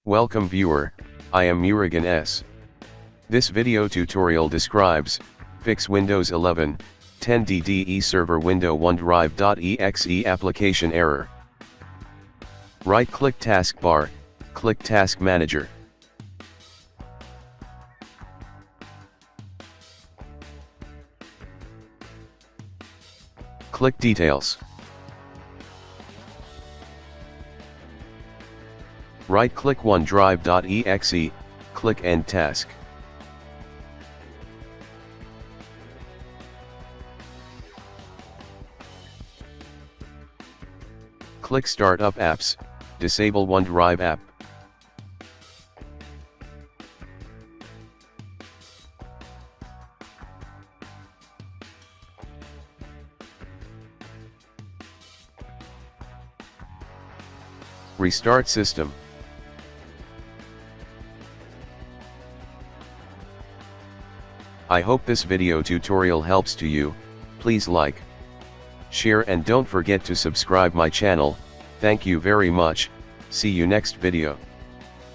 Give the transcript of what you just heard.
Welcome viewer, I am Murugan S. This video tutorial describes, fix Windows 11, 10 DDE server window OneDrive.exe application error. Right-click taskbar, click Task Manager. Click Details. Right-click OneDrive.exe, click End Task. Click Startup Apps, disable OneDrive app. Restart system. I hope this video tutorial helps to you. Please like, share and don't forget to subscribe my channel. Thank you very much. See you next video.